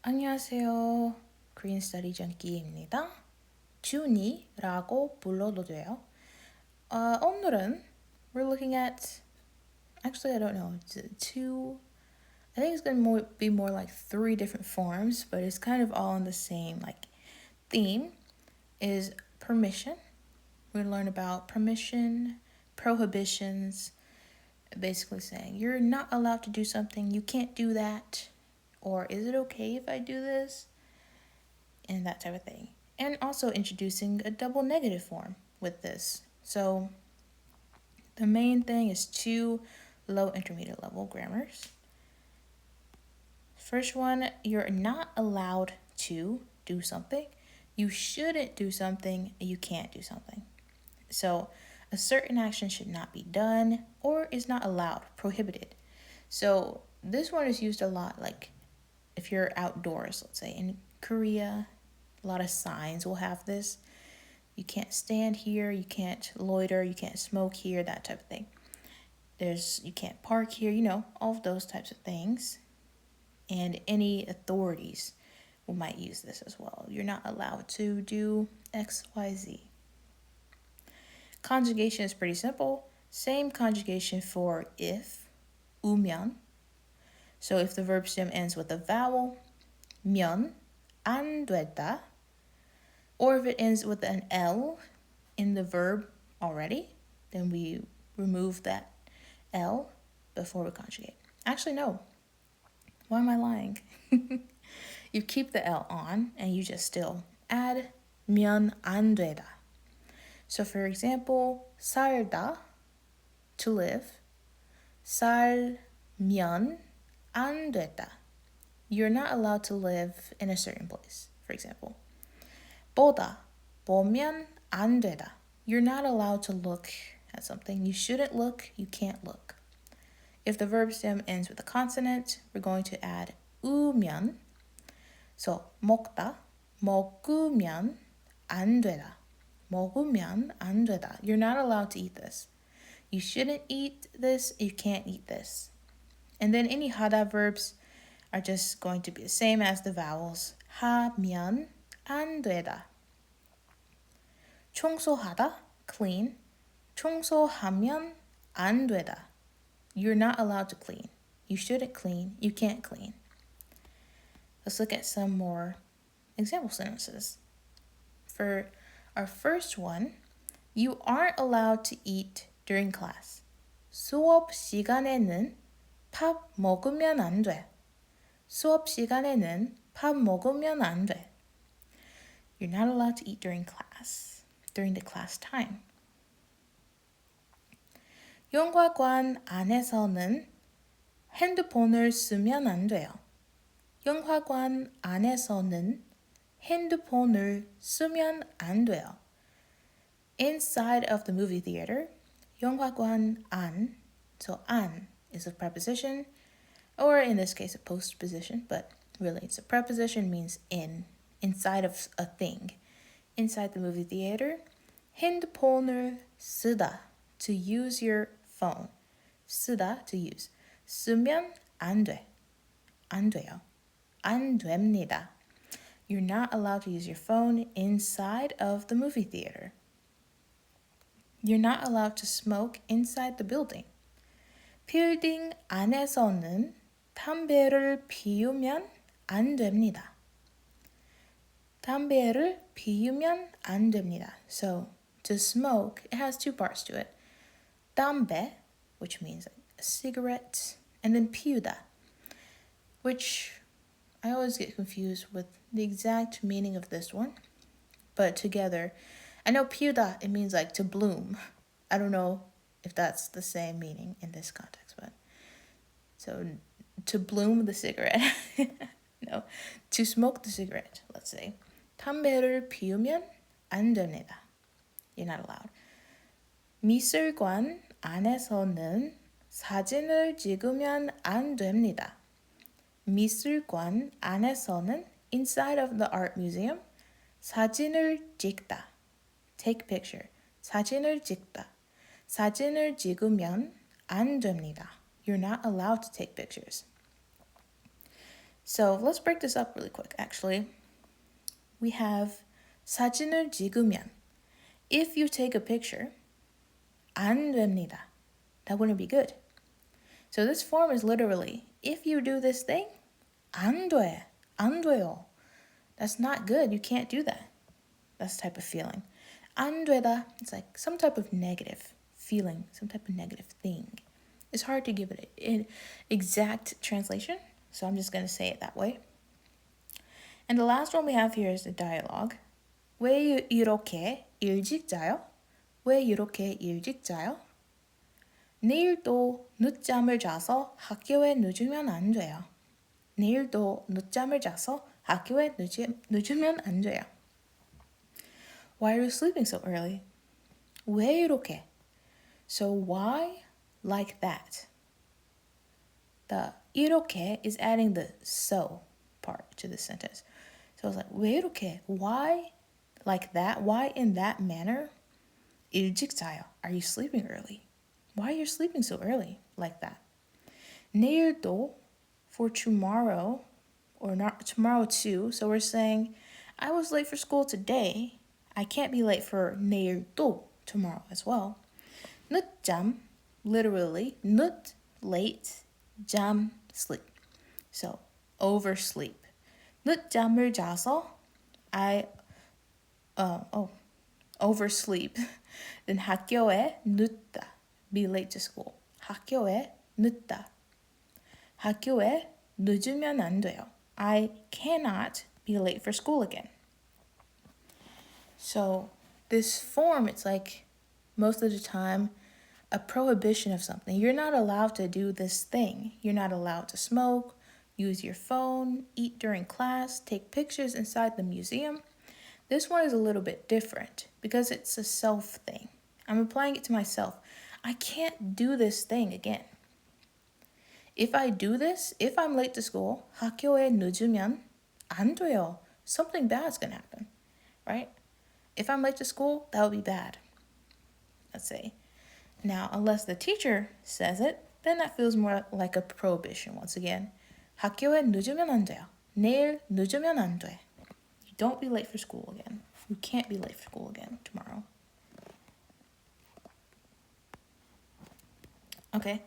안녕하세요. Korean Study Junkie입니다. 준이라고 불러도 돼요. 오늘은 we're looking at, actually I don't know, it's I think it's going to be more like 3 different forms, but it's kind of all in the same like theme, is permission. We're going to learn about permission, prohibitions, basically saying you're not allowed to do something, you can't do that, or is it okay if I do this? And that type of thing. And also introducing a double negative form with this. So the main thing is 2 low intermediate level grammars. First one, you're not allowed to do something. You shouldn't do something. You can't do something. So a certain action should not be done or is not allowed, prohibited. So this one is used a lot, like if you're outdoors, let's say in Korea, a lot of signs will have this. You can't stand here, you can't loiter, you can't smoke here, that type of thing. You can't park here, all of those types of things. And any authorities might use this as well. You're not allowed to do X, Y, Z. Conjugation is pretty simple. Same conjugation for if, 우면. So if the verb stem ends with a vowel, 면, 안 되다. Or if it ends with an L in the verb already, then we remove that L before we conjugate. Actually, no. Why am I lying? You keep the L on and you just still add 면 안 되다. So for example, 살다, to live. 살면 안 되다. You're not allowed to live in a certain place, for example. 보다, 보면 안 되다. You're not allowed to look at something. You shouldn't look, you can't look. If the verb stem ends with a consonant, we're going to add 우면. So 먹다, 먹으면 안 되다. 먹으면 안 되다. You're not allowed to eat this. You shouldn't eat this, you can't eat this. And then any 하다 verbs are just going to be the same as the vowels. 하면 안 되다. 청소하다, clean. 청소하면 안 되다. You're not allowed to clean. You shouldn't clean. You can't clean. Let's look at some more example sentences. For our first one, you aren't allowed to eat during class. 수업 시간에는 밥 먹으면 안 돼. 수업 시간에는 밥 먹으면 안 돼. You're not allowed to eat during class, during the class time. 영화관 안에서는 핸드폰을 쓰면 안 돼요. 영화관 안에서는 핸드폰을 쓰면 안 돼요. Inside of the movie theater, 영화관 안, so 안 is a preposition, or in this case a postposition, but really it's a preposition, means inside of a thing. Inside the movie theater, 핸드폰을 쓰다, to use your phone. 쓰다, to use. 쓰면 안 돼. 안 돼요. 안 됩니다. You're not allowed to use your phone inside of the movie theater. You're not allowed to smoke inside the building. 빌딩 안에서는 담배를 피우면 안 됩니다. 담배를 피우면 안 됩니다. So, to smoke, it has 2 parts to it. 담배, which means a cigarette, and then 피우다, which I always get confused with the exact meaning of this one, but together, I know 피우다, it means like to bloom. I don't know if that's the same meaning in this context, but so to bloom the cigarette. No, to smoke the cigarette, let's say. 담배를 피우면 안 됩니다. You're not allowed. 미술관 안에서는 사진을 찍으면 안 됩니다. 미술관 안에서는, inside of the art museum, 사진을 찍다, take picture. 사진을 찍다. 사진을 찍으면 안 됩니다. You're not allowed to take pictures. So let's break this up really quick, actually. We have 사진을 찍으면. If you take a picture, 안 됩니다. That wouldn't be good. So this form is literally, if you do this thing, 안 돼. 안 돼요. That's not good. You can't do that. That's the type of feeling. 안 되다, it's like some type of negative feeling, some type of negative thing. It's hard to give it an exact translation, so I'm just going to say it that way. And the last one we have here is the dialogue. 왜 이렇게 일찍 자요? 왜 이렇게 일찍 자요? 내일도 늦잠을 자서 학교에 늦으면 안 돼요. 내일도 늦잠을 자서 학교에 늦으면 안 돼요. Why are you sleeping so early? 왜 이렇게? So why like that? The 이렇게 is adding the so part to the sentence. So it's like 왜 이렇게? Why like that? Why in that manner? 일찍 자요. Are you sleeping early? Why are you sleeping so early like that? 내일도 for tomorrow or not tomorrow too. So we're saying I was late for school today. I can't be late for 내일도 tomorrow as well. 늦잠, literally, 늦, late, 잠, sleep. So oversleep. 늦잠을 자서 I oversleep. Then 학교에 늦다, be late to school. 학교에 늦다. 학교에 늦으면 안 돼요. I cannot be late for school again. So this form, it's like most of the time a prohibition of something. You're not allowed to do this thing. You're not allowed to smoke, use your phone, eat during class, take pictures inside the museum. This one is a little bit different because it's a self thing. I'm applying it to myself. I can't do this thing again. If I do this, if I'm late to school, 학교에 늦으면 안 돼요. Something bad's gonna happen, right? If I'm late to school, that would be bad. Let's say. Now, unless the teacher says it, then that feels more like a prohibition once again. 학교에 늦으면 안 돼요. 내일 늦으면 안 돼. You don't be late for school again. You can't be late for school again tomorrow. Okay.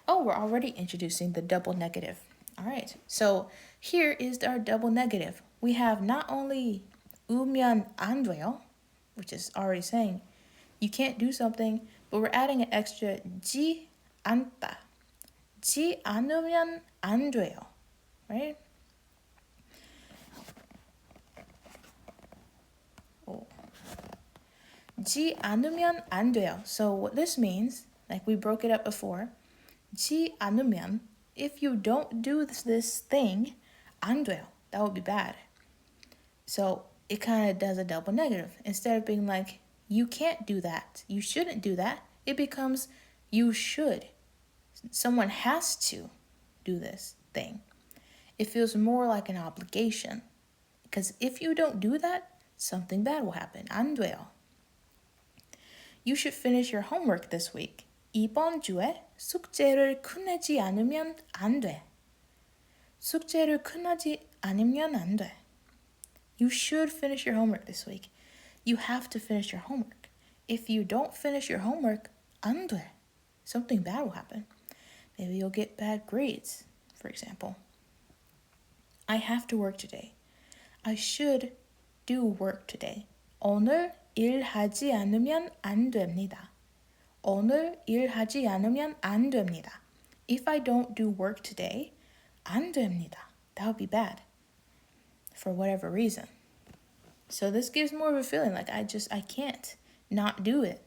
Oh, we're already introducing the double negative. All right. So here is our double negative. We have not only 으면 안 돼요, which is already saying you can't do something, but we're adding an extra 지 않다. 지 않으면 안 돼요, right? Oh. 지 않으면 안 돼요. So what this means, like we broke it up before, 지 않으면, if you don't do this thing, 안 돼요. That would be bad. So it kind of does a double negative. Instead of being like, you can't do that, you shouldn't do that, it becomes you should. Someone has to do this thing. It feels more like an obligation. Because if you don't do that, something bad will happen. 안 돼요. You should finish your homework this week. 이번 주에 숙제를 끝내지 않으면 안 돼. 숙제를 끝내지 않으면 안 돼. You should finish your homework this week. You have to finish your homework. If you don't finish your homework, 안 돼. Something bad will happen. Maybe you'll get bad grades, for example. I have to work today. I should do work today. 오늘 일하지 않으면 안 됩니다. 오늘 일하지 않으면 안 됩니다. If I don't do work today, 안 됩니다. That would be bad. For whatever reason. So this gives more of a feeling like I can't not do it.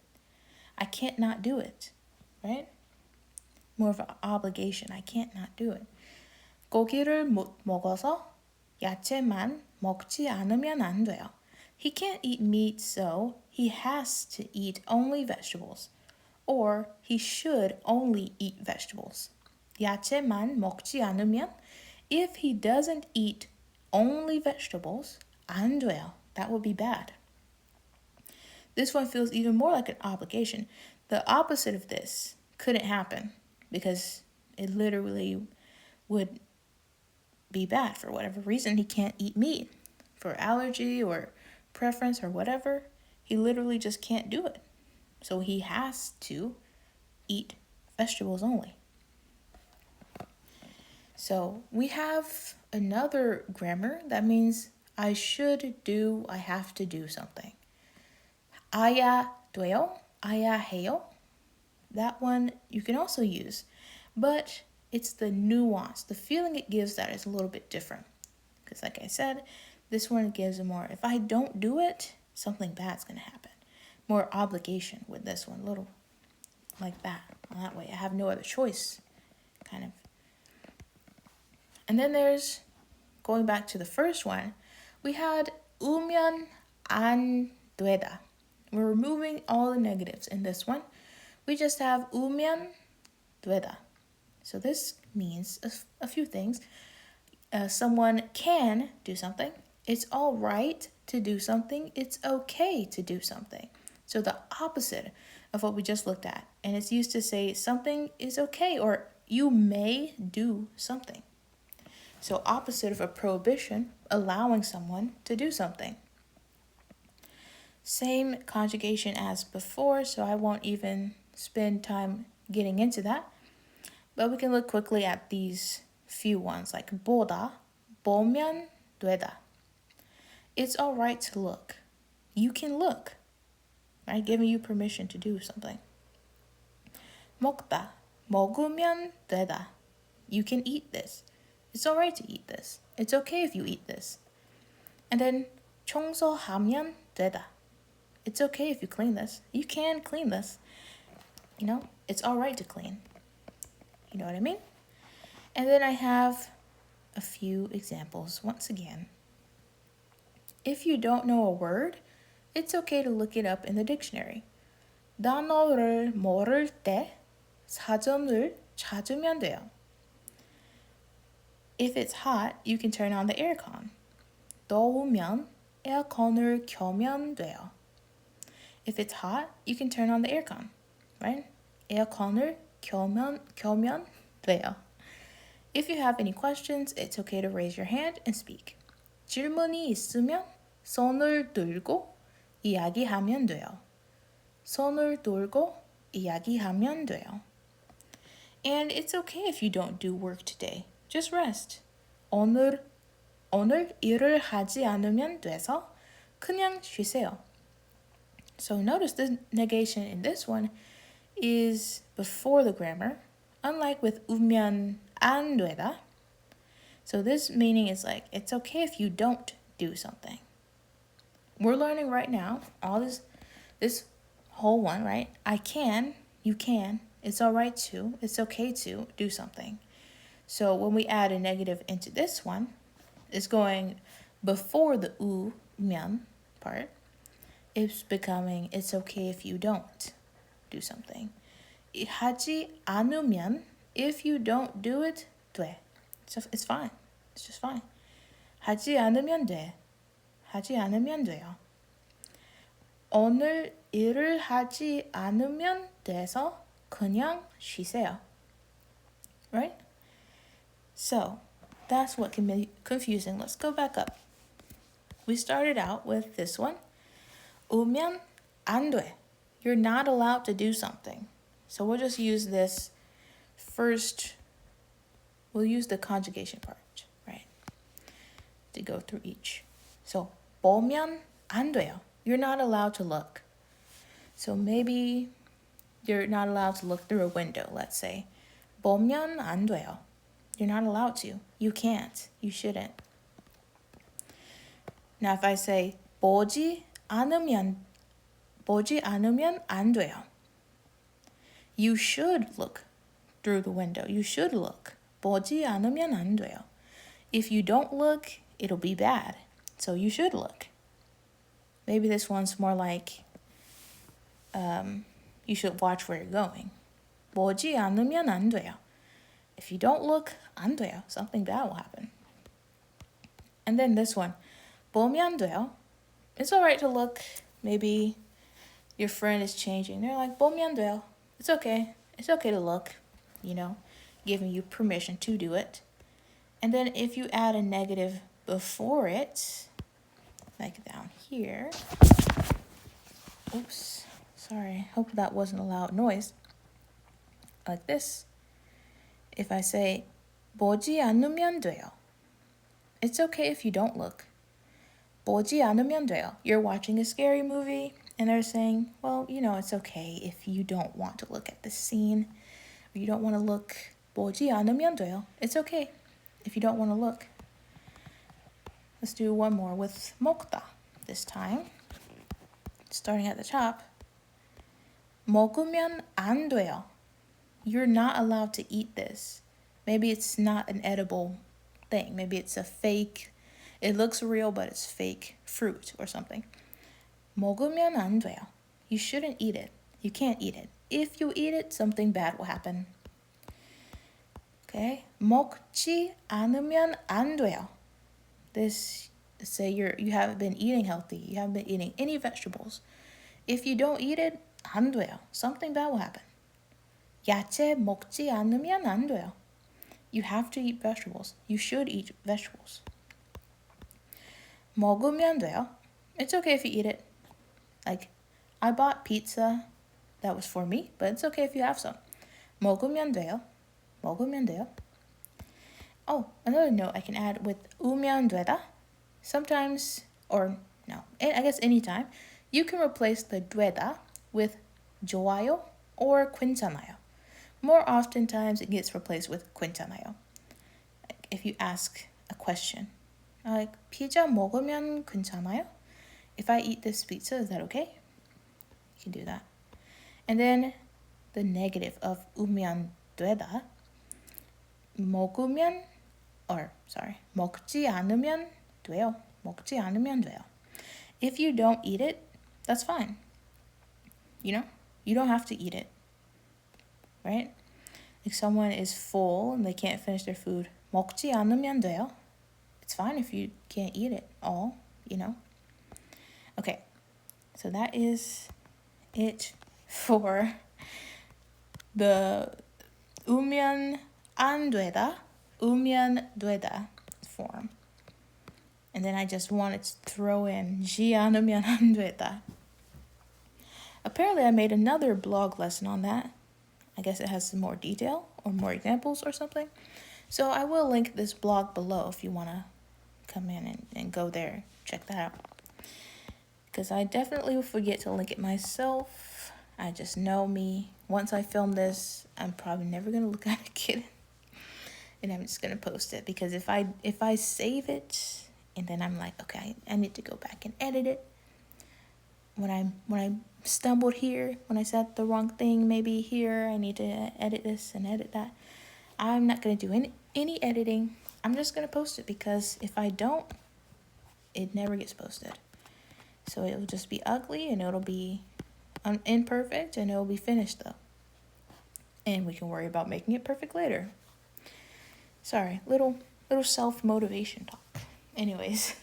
I can't not do it, right? More of an obligation. I can't not do it. 고기를 못 먹어서 야채만 먹지 않으면 안 돼요. He can't eat meat, so he has to eat only vegetables. Or he should only eat vegetables. 야채만 먹지 않으면, if he doesn't eat only vegetables, 안 돼요. That would be bad. This one feels even more like an obligation. The opposite of this couldn't happen because it literally would be bad for whatever reason. He can't eat meat for allergy or preference or whatever. He literally just can't do it. So he has to eat vegetables only. So we have another grammar that means I should do, I have to do something. 아야 돼요, 아야 해요. That one you can also use, but it's the nuance, the feeling it gives that is a little bit different. Because like I said, this one gives a more, if I don't do it, something bad's going to happen. More obligation with this one, little like that. That way I have no other choice, kind of. And then there's, going back to the first one, we had 우면 안 되다. We're removing all the negatives in this one. We just have 우면 되다. So this means a few things. Someone can do something. It's all right to do something. It's okay to do something. So the opposite of what we just looked at. And it's used to say something is okay or you may do something. So opposite of a prohibition, allowing someone to do something. Same conjugation as before, so I won't even spend time getting into that. But we can look quickly at these few ones like 보다, 보면 되다. It's all right to look. You can look, right? Giving you permission to do something. 먹다, 먹으면 되다. You can eat this. It's all right to eat this. It's okay if you eat this. And then 청소하면 되다. It's okay if you clean this. You can clean this. You know, it's all right to clean. You know what I mean? And then I have a few examples once again. If you don't know a word, it's okay to look it up in the dictionary. 단어를 모를 때 사전을 찾으면 돼요. If it's hot, you can turn on the aircon. 더우면 에어컨을 켜면 돼요. If it's hot, you can turn on the aircon, right? 에어컨을 켜면 돼요. If you have any questions, it's okay to raise your hand and speak. 질문이 있으면 손을 들고 이야기하면 돼요. 손을 들고 이야기하면 돼요. And it's okay if you don't do work today. Just rest. 오늘 일을 하지 않으면 돼서 그냥 쉬세요. So notice the negation in this one is before the grammar, unlike with 우면 안 되다. So this meaning is like, it's okay if you don't do something. We're learning right now, all this whole one, right? I can, you can, it's all right to, it's okay to do something. So when we add a negative into this one, it's going before the 우면 part. It's becoming, it's okay if you don't do something. 하지 않으면, if you don't do it, 돼. So it's fine. It's just fine. 하지 않으면 돼. 하지 않으면 돼요. 오늘 일을 하지 않으면 돼서 그냥 쉬세요. Right? So, that's what can be confusing. Let's go back up. We started out with this one. 오면 안 돼. You're not allowed to do something. So we'll just use this first. We'll use the conjugation part, right? To go through each. So 보면 안 돼요. You're not allowed to look. So maybe you're not allowed to look through a window, let's say. 보면 안 돼요. You're not allowed to. You can't. You shouldn't. Now if I say 보지 않으면 안 돼요. You should look through the window. You should look. 보지 않으면 안 돼요. If you don't look, it'll be bad. So you should look. Maybe this one's more like you should watch where you're going. 보지 않으면 안 돼요. If you don't look, 안 돼요. Something bad will happen. And then this one. 보면 돼요. It's all right to look. Maybe your friend is changing. They're like, 보면 돼요. It's okay. It's okay to look, you know, giving you permission to do it. And then if you add a negative before it, like down here, oops, sorry, hope that wasn't a loud noise, like this. If I say 보지 않으면 돼요, it's okay if you don't look. 보지 않으면 돼요. You're watching a scary movie and they're saying, well, you know, it's okay if you don't want to look at the scene or you don't want to look. 보지 않으면 돼요. It's okay if you don't want to look. Let's do one more with 먹다 this time. Starting at the top. 먹으면 안 돼요. You're not allowed to eat this. Maybe it's not an edible thing. Maybe it's a fake, it looks real, but it's fake fruit or something. 먹으면 안 돼요. You shouldn't eat it. You can't eat it. If you eat it, something bad will happen. Okay? 먹지 않으면 안 돼요. This, say you haven't been eating healthy. You haven't been eating any vegetables. If you don't eat it, 안 돼요. Something bad will happen. 야채 먹지 않으면 안 돼요. You have to eat vegetables. You should eat vegetables. 먹으면 돼요. It's okay if you eat it. Like, I bought pizza that was for me, but it's okay if you have some. 먹으면 돼요. 먹으면 돼요. Oh, another note I can add with 으면 되다. Sometimes, or no, I guess anytime, you can replace the 되다 with 좋아요 or 괜찮아요. More oftentimes, it gets replaced with 괜찮아요. Like if you ask a question, like 피자 먹으면 괜찮아요? If I eat this pizza, is that okay? You can do that. And then the negative of 으면 되다. 먹으면, 먹지 않으면 돼요. 먹지 않으면 돼요. If you don't eat it, that's fine. You know, you don't have to eat it. Right? If someone is full and they can't finish their food, 먹지 않으면 돼요. It's fine if you can't eat it all, you know. Okay, so that is it for the 으면 안 되다, 으면 되다 form. And then I just wanted to throw in 지 않으면 안 되다. Apparently I made another blog lesson on that. I guess it has some more detail or more examples or something. So I will link this blog below if you want to come in and go there. Check that out. Because I definitely will forget to link it myself. I just know me. Once I film this, I'm probably never going to look at it again. And I'm just going to post it. Because if I save it and then I'm like, okay, I need to go back and edit it. When I stumbled here, when I said the wrong thing, maybe here, I need to edit this and edit that. I'm not going to do any editing. I'm just going to post it because if I don't, it never gets posted. So it'll just be ugly and it'll be imperfect and it'll be finished though. And we can worry about making it perfect later. Sorry, little self-motivation talk. Anyways,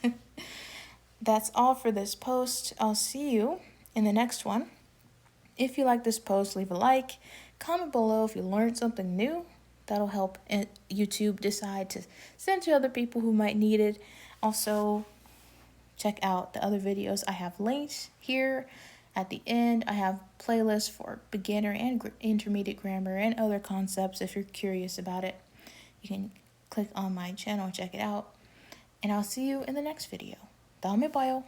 that's all for this post. I'll see you in the next one. If you like this post, leave a like. Comment below if you learned something new. That'll help YouTube decide to send to other people who might need it. Also, check out the other videos I have linked here at the end. I have playlists for beginner and intermediate grammar and other concepts if you're curious about it. You can click on my channel and check it out. And I'll see you in the next video. 다음에 봐요.